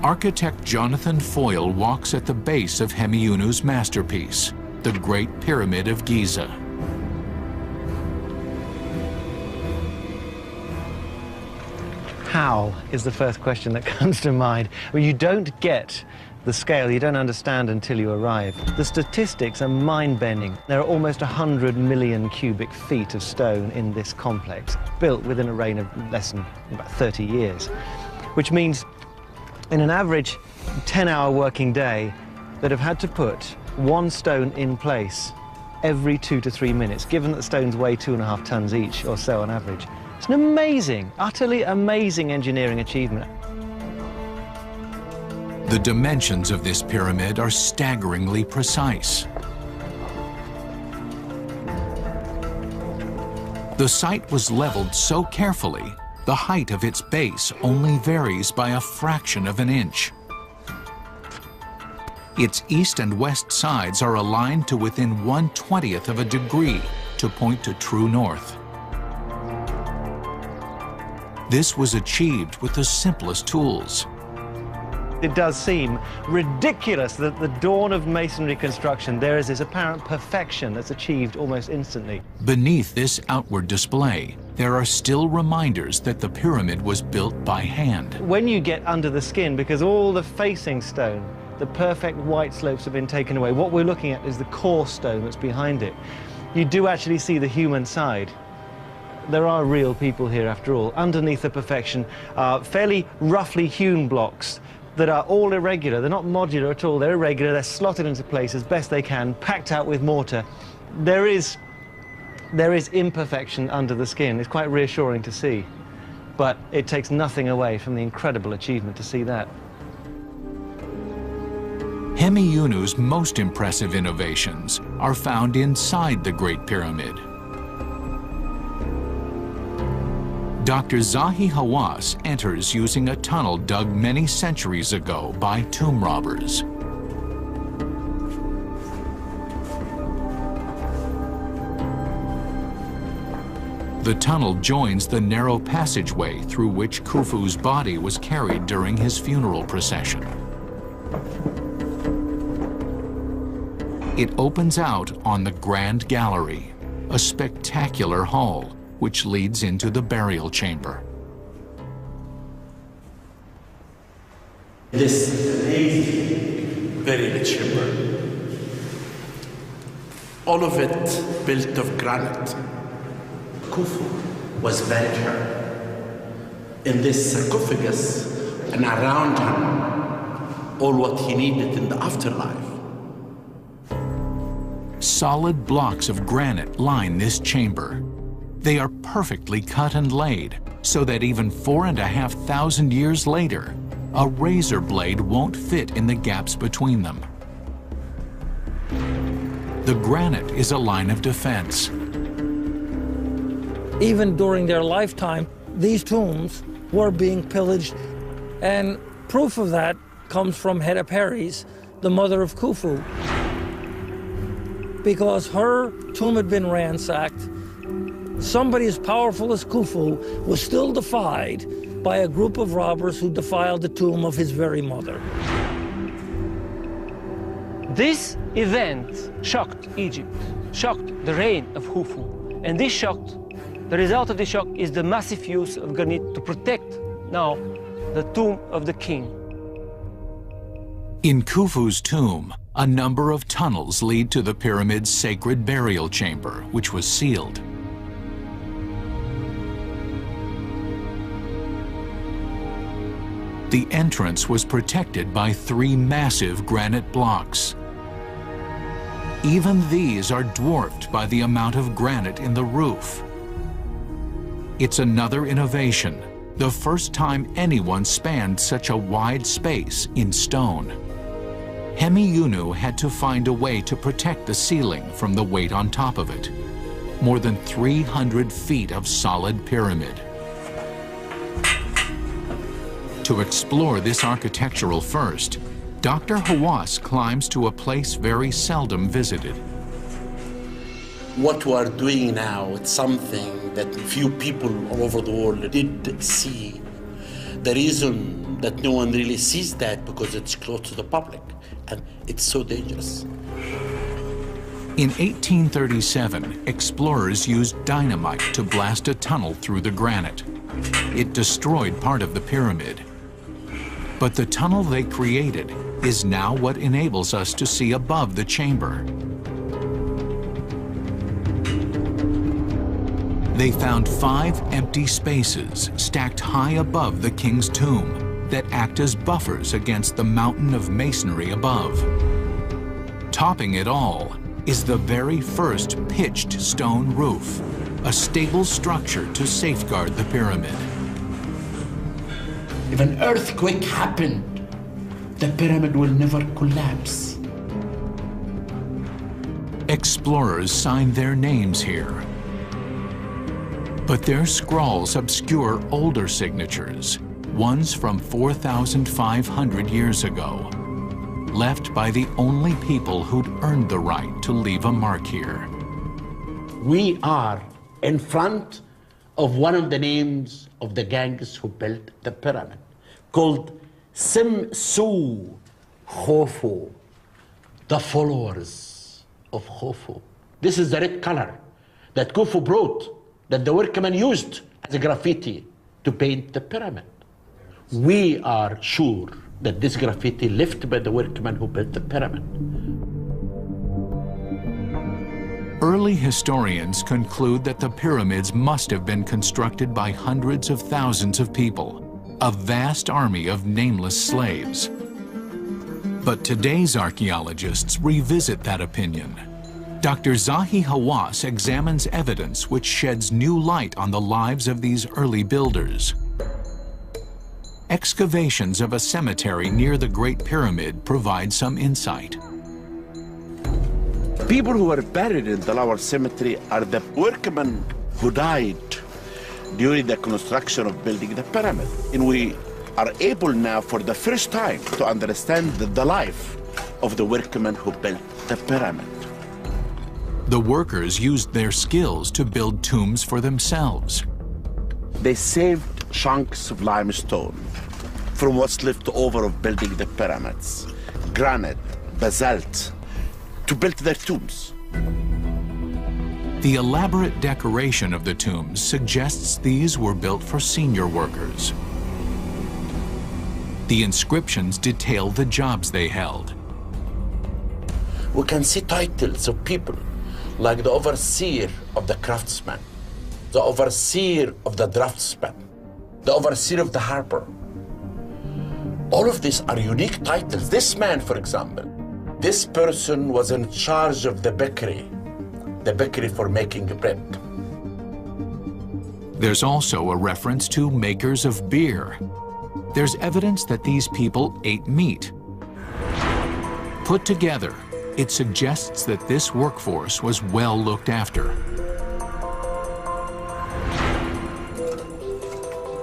Architect Jonathan Foyle walks at the base of Hemiunu's masterpiece, the Great Pyramid of Giza. How is the first question that comes to mind. Well, you don't get the scale, you don't understand until you arrive. The statistics are mind-bending. There are almost 100 million cubic feet of stone in this complex, built within a reign of less than about 30 years, which means in an average 10-hour working day that have had to put one stone in place every 2 to 3 minutes, given that the stones weigh 2.5 tons each or so on average. It's an amazing, utterly amazing engineering achievement. The dimensions of this pyramid are staggeringly precise. The site was leveled so carefully, the height of its base only varies by a fraction of an inch. Its east and west sides are aligned to within 1/20th of a degree to point to true north. This was achieved with the simplest tools. It does seem ridiculous that at the dawn of masonry construction there is this apparent perfection that's achieved almost instantly. Beneath this outward display, there are still reminders that the pyramid was built by hand. When you get under the skin, because all the facing stone, the perfect white slopes have been taken away, what we're looking at is the core stone that's behind it. You do actually see the human side. There are real people here after all. Underneath the perfection are fairly roughly hewn blocks that are all irregular. They're not modular at all, they're irregular, they're slotted into place as best they can, packed out with mortar. There is imperfection under the skin. It's quite reassuring to see, but it takes nothing away from the incredible achievement to see that. Hemiunu's most impressive innovations are found inside the Great Pyramid. Dr. Zahi Hawass enters using a tunnel dug many centuries ago by tomb robbers. The tunnel joins the narrow passageway through which Khufu's body was carried during his funeral procession. It opens out on the Grand Gallery, a spectacular hall which leads into the burial chamber. This amazing burial chamber, all of it built of granite. Khufu was buried here in this sarcophagus, and around him, all what he needed in the afterlife. Solid blocks of granite line this chamber. They are perfectly cut and laid, so that even 4,500 years later, a razor blade won't fit in the gaps between them. The granite is a line of defense. Even during their lifetime, these tombs were being pillaged, and proof of that comes from Hera Peres, the mother of Khufu. Because her tomb had been ransacked, somebody as powerful as Khufu was still defied by a group of robbers who defiled the tomb of his very mother. This event shocked Egypt, shocked the reign of Khufu, and the result of this shock is the massive use of granite to protect now the tomb of the king. In Khufu's tomb, a number of tunnels lead to the pyramid's sacred burial chamber, which was sealed. The entrance was protected by 3 massive granite blocks. Even these are dwarfed by the amount of granite in the roof. It's another innovation, the first time anyone spanned such a wide space in stone. Hemiunu had to find a way to protect the ceiling from the weight on top of it. More than 300 feet of solid pyramid. To explore this architectural first, Dr. Hawass climbs to a place very seldom visited. What we are doing now, it's something that few people all over the world did see. The reason that no one really sees that because it's close to the public, and it's so dangerous. In 1837, explorers used dynamite to blast a tunnel through the granite. It destroyed part of the pyramid. But the tunnel they created is now what enables us to see above the chamber. They found 5 empty spaces stacked high above the king's tomb that act as buffers against the mountain of masonry above. Topping it all is the very first pitched stone roof, a stable structure to safeguard the pyramid. If an earthquake happened, the pyramid will never collapse. Explorers signed their names here, but their scrawls obscure older signatures, ones from 4,500 years ago, left by the only people who'd earned the right to leave a mark here. We are in front of one of the names of the gangs who built the pyramid, called Simsu Khufu, the followers of Khufu. This is the red color that Khufu brought, that the workmen used as a graffiti to paint the pyramid. We are sure that this graffiti left by the workmen who built the pyramid. Early historians conclude that the pyramids must have been constructed by hundreds of thousands of people, a vast army of nameless slaves. But today's archaeologists revisit that opinion. Dr. Zahi Hawass examines evidence which sheds new light on the lives of these early builders. Excavations of a cemetery near the Great Pyramid provide some insight. People who were buried in the lower cemetery are the workmen who died during the construction of building the pyramid. And we are able now for the first time to understand the life of the workmen who built the pyramid. The workers used their skills to build tombs for themselves. They saved chunks of limestone from what's left over of building the pyramids, granite, basalt, to build their tombs. The elaborate decoration of the tombs suggests these were built for senior workers. The inscriptions detail the jobs they held. We can see titles of people like the overseer of the craftsman, the overseer of the draftsman, the overseer of the harper. All of these are unique titles. This man, for example, this person was in charge of the bakery for making bread. There's also a reference to makers of beer. There's evidence that these people ate meat. Put together, it suggests that this workforce was well looked after.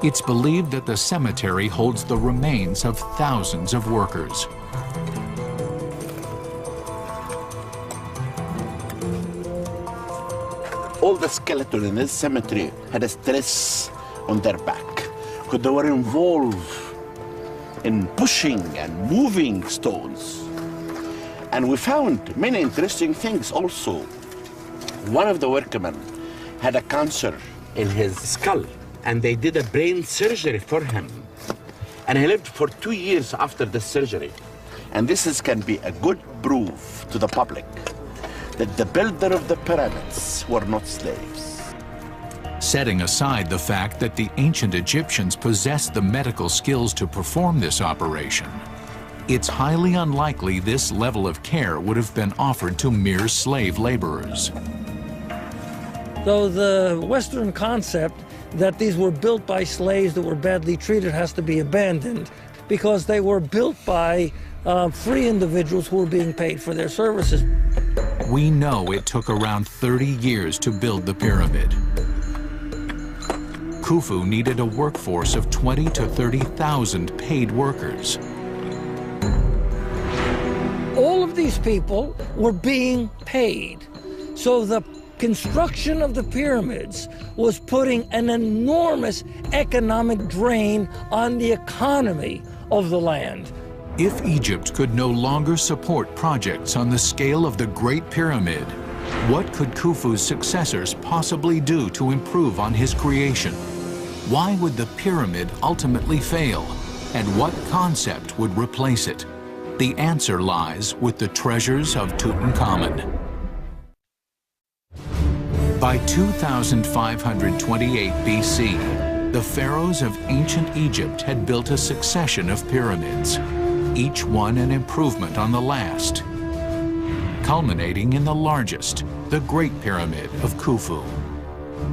It's believed that the cemetery holds the remains of thousands of workers. All the skeletons in this cemetery had a stress on their back because they were involved in pushing and moving stones. And we found many interesting things also. One of the workmen had a cancer in his skull, and they did a brain surgery for him. And he lived for 2 years after the surgery. And can be a good proof to the public that the builder of the pyramids were not slaves. Setting aside the fact that the ancient Egyptians possessed the medical skills to perform this operation, it's highly unlikely this level of care would have been offered to mere slave laborers. Though the Western concept that these were built by slaves that were badly treated has to be abandoned, because they were built by free individuals who were being paid for their services. We know it took around 30 years to build the pyramid. Khufu needed a workforce of 20 to 30,000 paid workers. All of these people were being paid. So the construction of the pyramids was putting an enormous economic drain on the economy of the land. If Egypt could no longer support projects on the scale of the Great Pyramid, what could Khufu's successors possibly do to improve on his creation? Why would the pyramid ultimately fail? And what concept would replace it? The answer lies with the treasures of Tutankhamun. By 2528 BC, the pharaohs of ancient Egypt had built a succession of pyramids, each one an improvement on the last, culminating in the largest, the Great Pyramid of Khufu.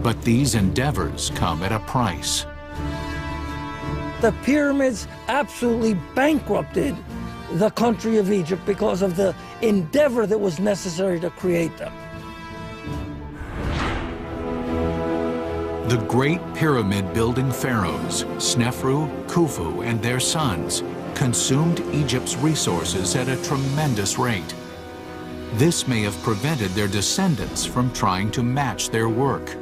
But these endeavors come at a price. The pyramids absolutely bankrupted the country of Egypt because of the endeavor that was necessary to create them. The great pyramid-building pharaohs, Snefru, Khufu, and their sons, consumed Egypt's resources at a tremendous rate. This may have prevented their descendants from trying to match their work.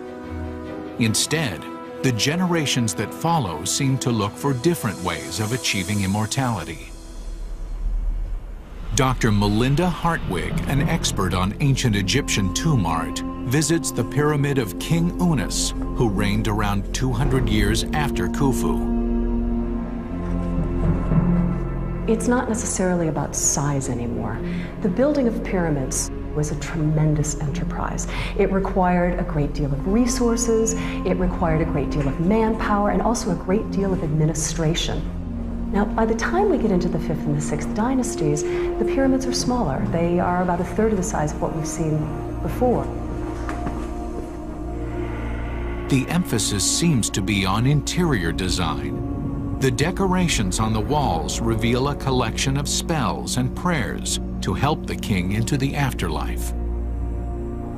Instead, the generations that follow seem to look for different ways of achieving immortality. Dr. Melinda Hartwig, an expert on ancient Egyptian tomb art, visits the pyramid of King Unas, who reigned around 200 years after Khufu. It's not necessarily about size anymore. The building of pyramids was a tremendous enterprise. It required a great deal of resources, it required a great deal of manpower, and also a great deal of administration. Now, by the time we get into the 5th and the 6th dynasties, the pyramids are smaller. They are about a third of the size of what we've seen before. The emphasis seems to be on interior design. The decorations on the walls reveal a collection of spells and prayers to help the king into the afterlife.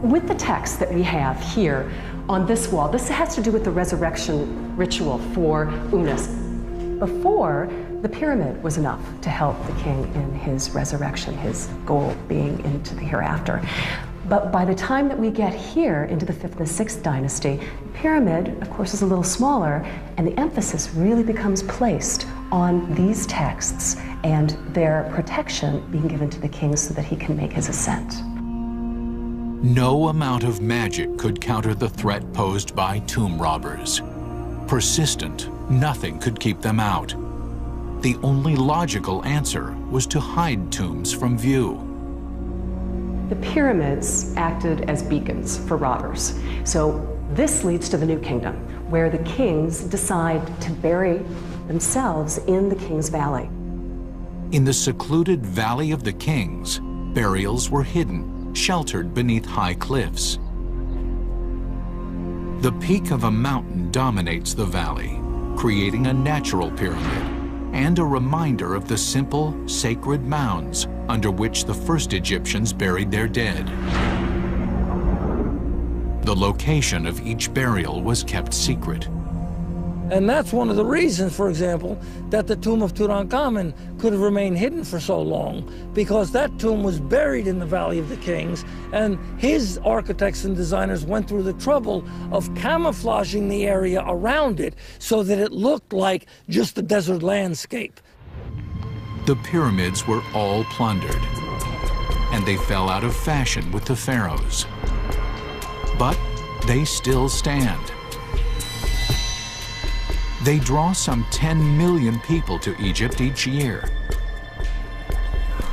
With the text that we have here on this wall, this has to do with the resurrection ritual for Unas. Before, the pyramid was enough to help the king in his resurrection, his goal being into the hereafter. But by the time that we get here into the 5th and the 6th dynasty, the pyramid, of course, is a little smaller, and the emphasis really becomes placed on these texts and their protection being given to the king so that he can make his ascent. No amount of magic could counter the threat posed by tomb robbers. Persistent, nothing could keep them out. The only logical answer was to hide tombs from view. The pyramids acted as beacons for robbers. So this leads to the New Kingdom, where the kings decide to bury themselves in the King's Valley. In the secluded Valley of the Kings, burials were hidden, sheltered beneath high cliffs. The peak of a mountain dominates the valley, creating a natural pyramid and a reminder of the simple, sacred mounds under which the first Egyptians buried their dead. The location of each burial was kept secret. And that's one of the reasons, for example, that the tomb of Tutankhamun could have remained hidden for so long, because that tomb was buried in the Valley of the Kings, and his architects and designers went through the trouble of camouflaging the area around it so that it looked like just a desert landscape. The pyramids were all plundered, and they fell out of fashion with the pharaohs. But they still stand. They draw some 10 million people to Egypt each year.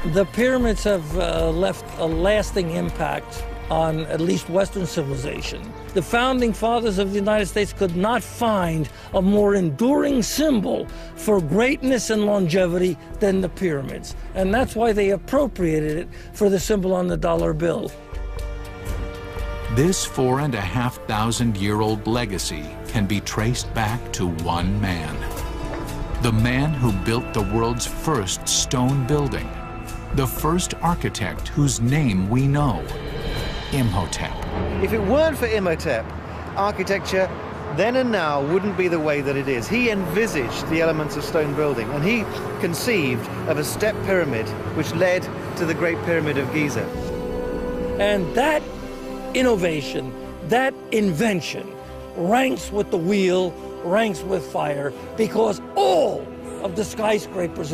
The pyramids have left a lasting impact on at least Western civilization. The founding fathers of the United States could not find a more enduring symbol for greatness and longevity than the pyramids. And that's why they appropriated it for the symbol on the dollar bill. This 4,500-year-old legacy can be traced back to one man. The man who built the world's first stone building. The first architect whose name we know, Imhotep. If it weren't for Imhotep, architecture then and now wouldn't be the way that it is. He envisaged the elements of stone building, and he conceived of a step pyramid which led to the Great Pyramid of Giza. And that innovation, that invention ranks with the wheel, ranks with fire, because all of the skyscrapers